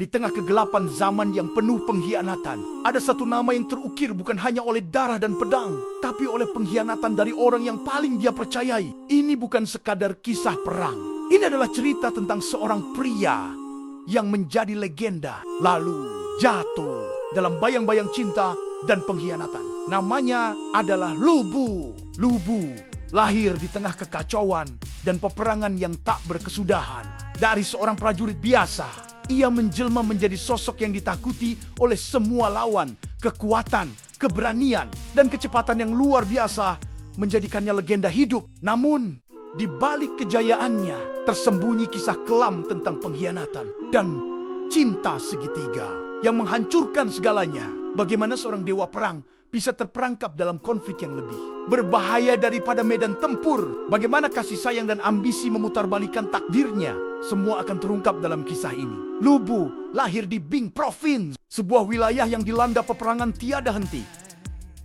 Di tengah kegelapan zaman yang penuh pengkhianatan, ada satu nama yang terukir bukan hanya oleh darah dan pedang, tapi oleh pengkhianatan dari orang yang paling dia percayai. Ini bukan sekadar kisah perang. Ini adalah cerita tentang seorang pria yang menjadi legenda, lalu jatuh dalam bayang-bayang cinta dan pengkhianatan. Namanya adalah Lu Bu. Lu Bu lahir di tengah kekacauan dan peperangan yang tak berkesudahan. Dari seorang prajurit biasa, ia menjelma menjadi sosok yang ditakuti oleh semua lawan. Kekuatan, keberanian, dan kecepatan yang luar biasa menjadikannya legenda hidup. Namun, di balik kejayaannya tersembunyi kisah kelam tentang pengkhianatan dan cinta segitiga yang menghancurkan segalanya. Bagaimana seorang dewa perang bisa terperangkap dalam konflik yang lebih berbahaya daripada medan tempur. Bagaimana kasih sayang dan ambisi memutarbalikkan takdirnya. Semua akan terungkap dalam kisah ini. Lu Bu lahir di Bing Province, sebuah wilayah yang dilanda peperangan tiada henti.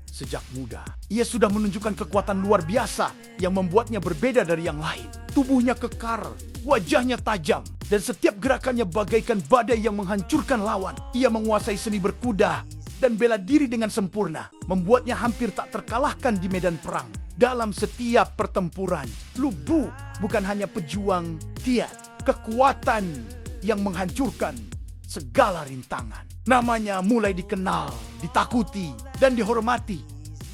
Sejak muda, ia sudah menunjukkan kekuatan luar biasa yang membuatnya berbeda dari yang lain. Tubuhnya kekar, wajahnya tajam, dan setiap gerakannya bagaikan badai yang menghancurkan lawan. Ia menguasai seni berkuda dan bela diri dengan sempurna, membuatnya hampir tak terkalahkan di medan perang. Dalam setiap pertempuran, Lu Bu bukan hanya pejuang, dia kekuatan yang menghancurkan segala rintangan. Namanya mulai dikenal, ditakuti, dan dihormati.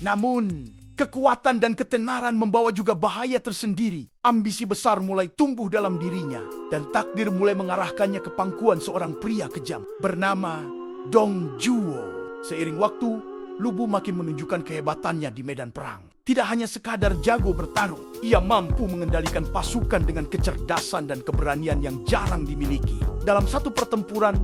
Namun, kekuatan dan ketenaran membawa juga bahaya tersendiri. Ambisi besar mulai tumbuh dalam dirinya, dan takdir mulai mengarahkannya ke pangkuan seorang pria kejam bernama Dong Juo. Seiring waktu, Lu Bu makin menunjukkan kehebatannya di medan perang. Tidak hanya sekadar jago bertarung, ia mampu mengendalikan pasukan dengan kecerdasan dan keberanian yang jarang dimiliki. Dalam satu pertempuran,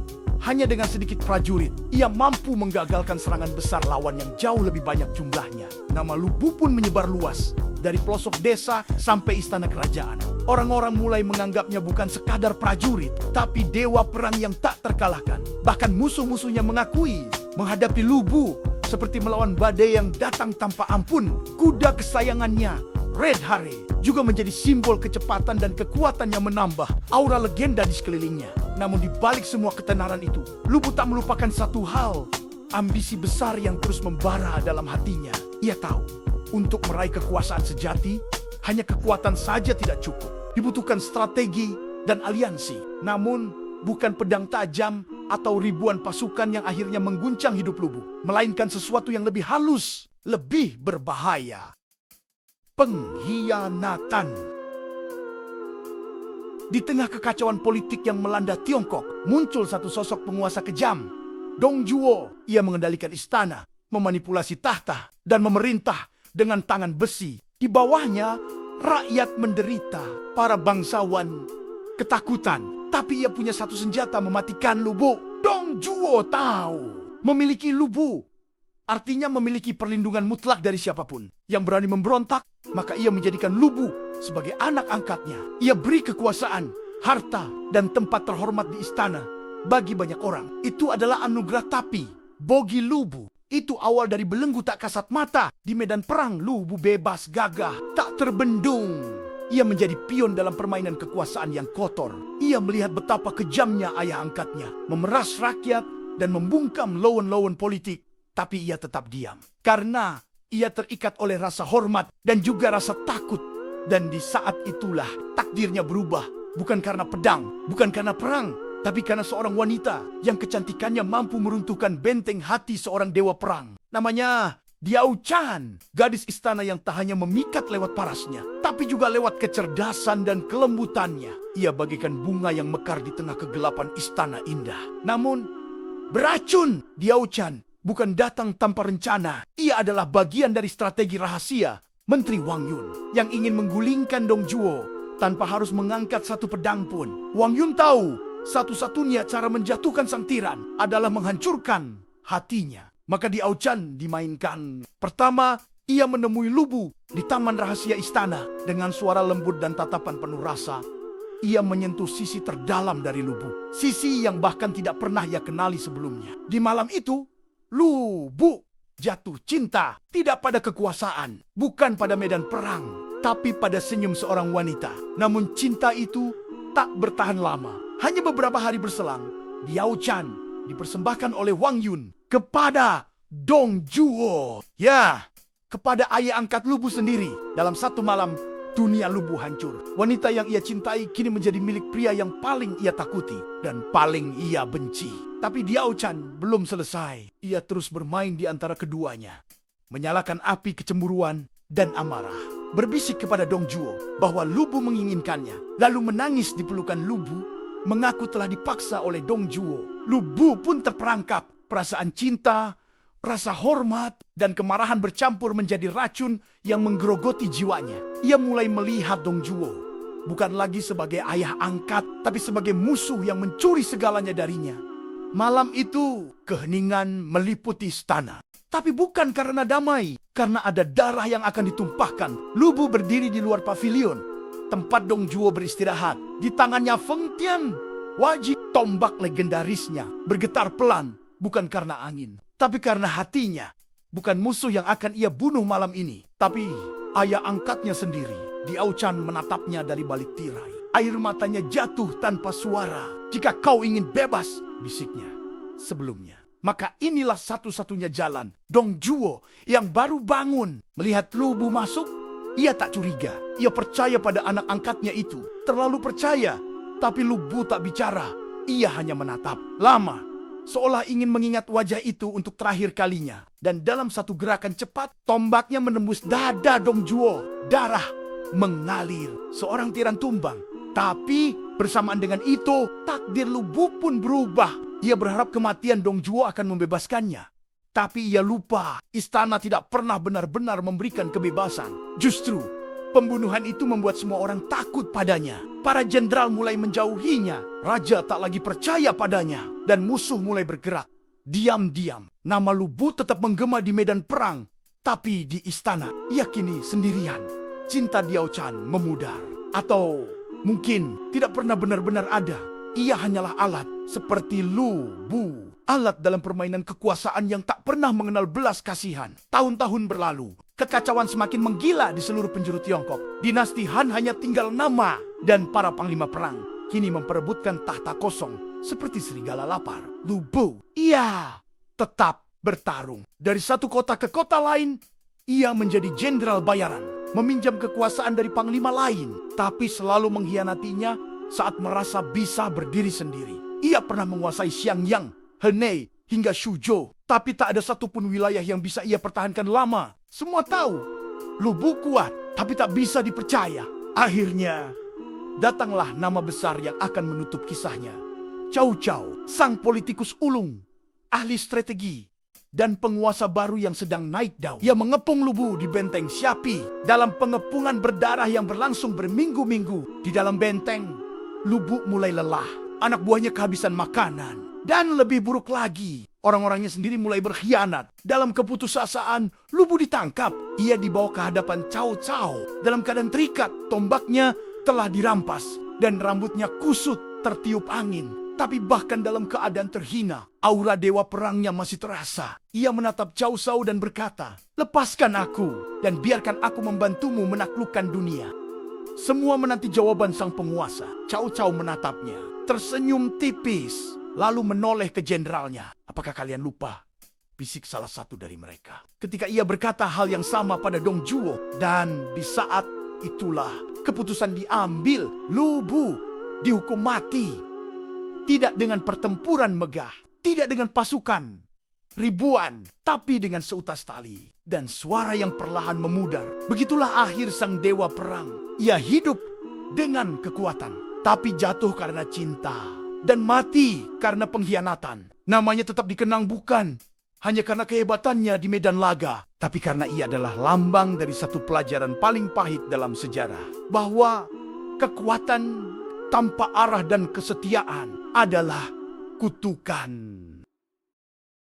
hanya dengan sedikit prajurit, ia mampu menggagalkan serangan besar lawan yang jauh lebih banyak jumlahnya. Nama Lu Bu pun menyebar luas, dari pelosok desa sampai istana kerajaan. Orang-orang mulai menganggapnya bukan sekadar prajurit, tapi dewa perang yang tak terkalahkan. Bahkan musuh-musuhnya mengakui menghadapi Lu Bu seperti melawan badai yang datang tanpa ampun. Kuda kesayangannya, Red Hare, juga menjadi simbol kecepatan dan kekuatan yang menambah aura legenda di sekelilingnya. Namun di balik semua ketenaran itu, Lu Bu tak melupakan satu hal, ambisi besar yang terus membara dalam hatinya. Ia tahu, untuk meraih kekuasaan sejati, hanya kekuatan saja tidak cukup. Dibutuhkan strategi dan aliansi. Namun, bukan pedang tajam atau ribuan pasukan yang akhirnya mengguncang hidup Lu Bu, melainkan sesuatu yang lebih halus, lebih berbahaya. Pengkhianatan. Di tengah kekacauan politik yang melanda Tiongkok, muncul satu sosok penguasa kejam, Dong Juo. Ia mengendalikan istana, memanipulasi tahta, dan memerintah dengan tangan besi. Di bawahnya, rakyat menderita, para bangsawan ketakutan. Tapi ia punya satu senjata mematikan Lu Bu. Dong Juo tahu, memiliki Lu Bu artinya memiliki perlindungan mutlak dari siapapun yang berani memberontak. Maka ia menjadikan Lu Bu sebagai anak angkatnya. Ia beri kekuasaan, harta, dan tempat terhormat di istana bagi banyak orang. Itu adalah anugerah, tapi bagi Lu Bu itu awal dari belenggu tak kasat mata. Di medan perang, Lu Bu bebas gagah, tak terbendung. Ia menjadi pion dalam permainan kekuasaan yang kotor. Ia melihat betapa kejamnya ayah angkatnya, memeras rakyat dan membungkam lawan-lawan politik. Tapi ia tetap diam, karena ia terikat oleh rasa hormat dan juga rasa takut. Dan di saat itulah takdirnya berubah. Bukan karena pedang, bukan karena perang, tapi karena seorang wanita yang kecantikannya mampu meruntuhkan benteng hati seorang dewa perang. Namanya Diao Chan, gadis istana yang tak hanya memikat lewat parasnya, tapi juga lewat kecerdasan dan kelembutannya. Ia bagaikan bunga yang mekar di tengah kegelapan istana indah. Namun, beracun. Diao Chan bukan datang tanpa rencana. Ia adalah bagian dari strategi rahasia Menteri Wang Yun yang ingin menggulingkan Dong Juo tanpa harus mengangkat satu pedang pun. Wang Yun tahu, satu-satunya cara menjatuhkan sang tiran adalah menghancurkan hatinya. Maka Diao Chan dimainkan. Pertama, ia menemui Lu Bu di taman rahasia istana. Dengan suara lembut dan tatapan penuh rasa, ia menyentuh sisi terdalam dari Lu Bu, sisi yang bahkan tidak pernah ia kenali sebelumnya. Di malam itu, Lu Bu jatuh cinta, tidak pada kekuasaan, bukan pada medan perang, tapi pada senyum seorang wanita. Namun cinta itu tak bertahan lama. Hanya beberapa hari berselang, Diao Chan dipersembahkan oleh Wang Yun kepada Dong Zhuo. Ya, kepada ayah angkat Lu Bu sendiri. Dalam satu malam, dunia Lu Bu hancur. Wanita yang ia cintai kini menjadi milik pria yang paling ia takuti dan paling ia benci. Tapi Diao Chan belum selesai. Ia terus bermain di antara keduanya, menyalakan api kecemburuan dan amarah. Berbisik kepada Dong Zhuo bahwa Lu Bu menginginkannya, lalu menangis di pelukan Lu Bu, mengaku telah dipaksa oleh Dong Zhuo. Lu Bu pun terperangkap. Perasaan cinta, rasa hormat, dan kemarahan bercampur menjadi racun yang menggerogoti jiwanya. Ia mulai melihat Dong Zhuo bukan lagi sebagai ayah angkat, tapi sebagai musuh yang mencuri segalanya darinya. Malam itu, keheningan meliputi istana. Tapi bukan karena damai, karena ada darah yang akan ditumpahkan. Lu Bu berdiri di luar pavilion, tempat Dong Zhuo beristirahat. Di tangannya Feng Tian, wajib tombak legendarisnya, bergetar pelan, bukan karena angin, tapi karena hatinya. Bukan musuh yang akan ia bunuh malam ini, tapi ayah angkatnya sendiri. Diao Chan menatapnya dari balik tirai. Air matanya jatuh tanpa suara. Jika kau ingin bebas, bisiknya sebelumnya, maka inilah satu-satunya jalan. Dong Zhuo yang baru bangun melihat Lu Bu masuk, ia tak curiga. Ia percaya pada anak angkatnya itu, terlalu percaya. Tapi Lu Bu tak bicara, ia hanya menatap lama, seolah ingin mengingat wajah itu untuk terakhir kalinya. Dan dalam satu gerakan cepat, tombaknya menembus dada Dong Zhuo. Darah mengalir, seorang tiran tumbang. Tapi bersamaan dengan itu, takdir Lu Bu pun berubah. Ia berharap kematian Dong Zhuo akan membebaskannya. Tapi ia lupa, istana tidak pernah benar-benar memberikan kebebasan. Justru, pembunuhan itu membuat semua orang takut padanya. Para jenderal mulai menjauhinya. Raja tak lagi percaya padanya. Dan musuh mulai bergerak. Diam-diam, nama Lu Bu tetap menggema di medan perang. Tapi di istana, ia kini sendirian. Cinta Diao Chan memudar. Atau mungkin tidak pernah benar-benar ada. Ia hanyalah alat, seperti Lu Bu. Alat dalam permainan kekuasaan yang tak pernah mengenal belas kasihan. Tahun-tahun berlalu, kekacauan semakin menggila di seluruh penjuru Tiongkok. Dinasti Han hanya tinggal nama, dan para panglima perang kini memperebutkan tahta kosong seperti serigala lapar. Lu Bu, ia tetap bertarung. Dari satu kota ke kota lain, ia menjadi jenderal bayaran, meminjam kekuasaan dari panglima lain, tapi selalu mengkhianatinya saat merasa bisa berdiri sendiri. Ia pernah menguasai Xiangyang, Henei, hingga Suzhou. Tapi tak ada satupun wilayah yang bisa ia pertahankan lama. Semua tahu, Lu Bu kuat, tapi tak bisa dipercaya. Akhirnya, datanglah nama besar yang akan menutup kisahnya. Cao Cao, sang politikus ulung, ahli strategi, dan penguasa baru yang sedang naik daun. Ia mengepung Lu Bu di benteng Xiapi. Dalam pengepungan berdarah yang berlangsung berminggu-minggu. Di dalam benteng, Lu Bu mulai lelah, anak buahnya kehabisan makanan. Dan lebih buruk lagi, orang-orangnya sendiri mulai berkhianat. Dalam keputusasaan, Lu Bu ditangkap. Ia dibawa ke hadapan Cao Cao. Dalam keadaan terikat, tombaknya telah dirampas. Dan rambutnya kusut tertiup angin. Tapi bahkan dalam keadaan terhina, aura dewa perangnya masih terasa. Ia menatap Cao Cao dan berkata, "Lepaskan aku, dan biarkan aku membantumu menaklukkan dunia." Semua menanti jawaban sang penguasa. Cao Cao menatapnya, tersenyum tipis, lalu menoleh ke jenderalnya. "Apakah kalian lupa?" bisik salah satu dari mereka. Ketika ia berkata hal yang sama pada Dong Zhuo. Dan di saat itulah keputusan diambil. Lu Bu dihukum mati. Tidak dengan pertempuran megah, tidak dengan pasukan ribuan, tapi dengan seutas tali dan suara yang perlahan memudar. Begitulah akhir sang dewa perang. Ia hidup dengan kekuatan, tapi jatuh karena cinta dan mati karena pengkhianatan. Namanya tetap dikenang bukan hanya karena kehebatannya di medan laga, tapi karena ia adalah lambang dari satu pelajaran paling pahit dalam sejarah, bahwa kekuatan tanpa arah dan kesetiaan adalah kutukan.